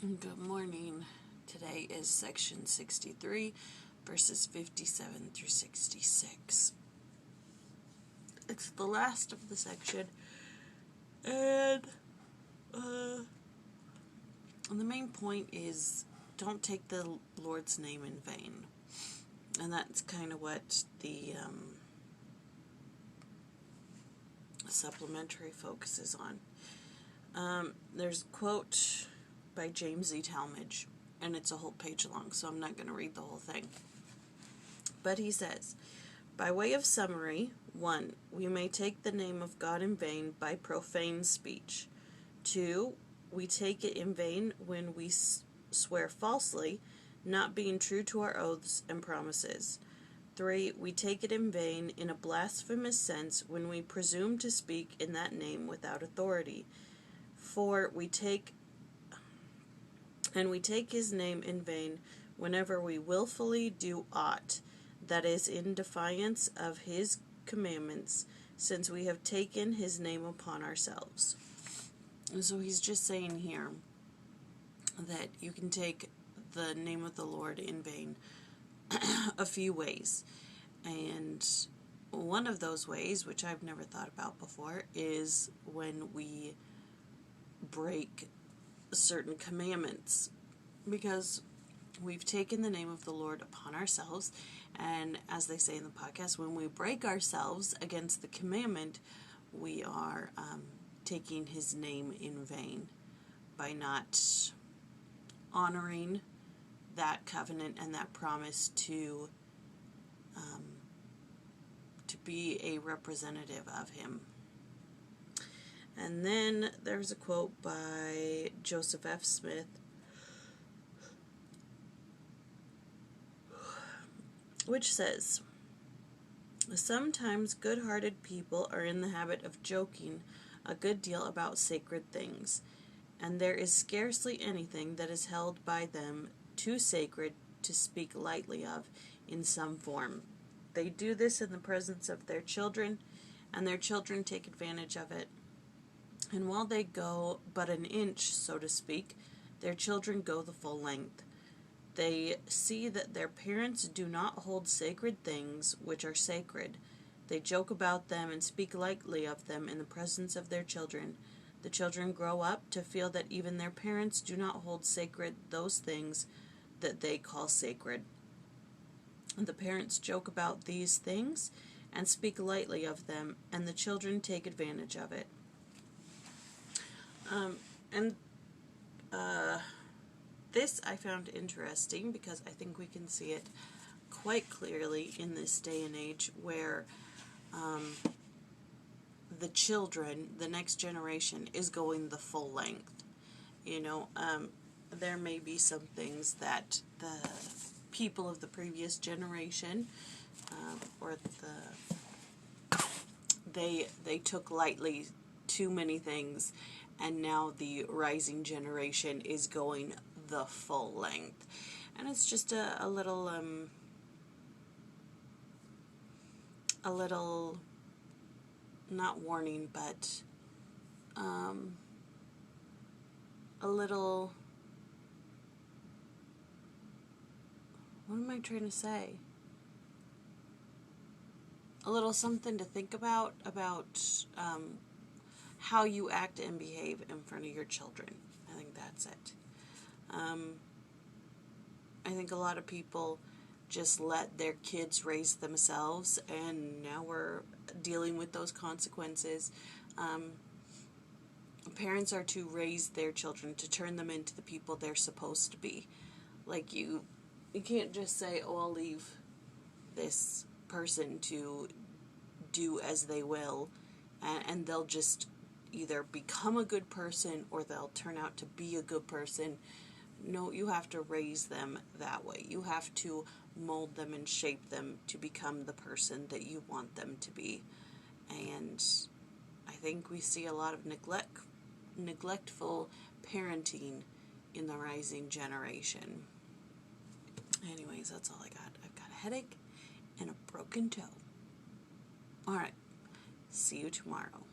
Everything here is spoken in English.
Good morning. Today is section 63, verses 57 through 66. It's the last of the section, and the main point is don't take the Lord's name in vain. And that's kind of what the supplementary focuses on. There's a quote by James E. Talmage, and it's a whole page long, so I'm not going to read the whole thing. But he says, by way of summary, 1. We may take the name of God in vain by profane speech. 2. We take it in vain when we swear falsely, not being true to our oaths and promises. 3. We take it in vain in a blasphemous sense when we presume to speak in that name without authority. 4. We take his name in vain whenever we willfully do aught that is in defiance of his commandments, since we have taken his name upon ourselves. And so he's just saying here that you can take the name of the Lord in vain a few ways. And one of those ways, which I've never thought about before, is when we break certain commandments, because we've taken the name of the Lord upon ourselves, and as they say in the podcast, when we break ourselves against the commandment, we are taking his name in vain by not honoring that covenant and that promise to be a representative of him. And then there's a quote by Joseph F. Smith, which says, sometimes good-hearted people are in the habit of joking a good deal about sacred things, and there is scarcely anything that is held by them too sacred to speak lightly of in some form. They do this in the presence of their children, and their children take advantage of it. And while they go but an inch, so to speak, their children go the full length. They see that their parents do not hold sacred things which are sacred. They joke about them and speak lightly of them in the presence of their children. The children grow up to feel that even their parents do not hold sacred those things that they call sacred. The parents joke about these things and speak lightly of them, and the children take advantage of it. This I found interesting because I think we can see it quite clearly in this day and age where the children, the next generation, is going the full length. There may be some things that the people of the previous generation they took lightly too many things, and now the rising generation is going the full length. And it's just a little not warning, but a little, what am I trying to say? A little something to think about how you act and behave in front of your children. I think that's it. I think a lot of people just let their kids raise themselves, and now we're dealing with those consequences. Parents are to raise their children, to turn them into the people they're supposed to be. Like, you can't just say, oh, I'll leave this person to do as they will, and they'll just either become a good person or they'll turn out to be a good person. No, you have to raise them that way. You have to mold them and shape them to become the person that you want them to be. And I think we see a lot of neglectful parenting in the rising generation. Anyways, that's all I got. I've got a headache and a broken toe. Alright, see you tomorrow.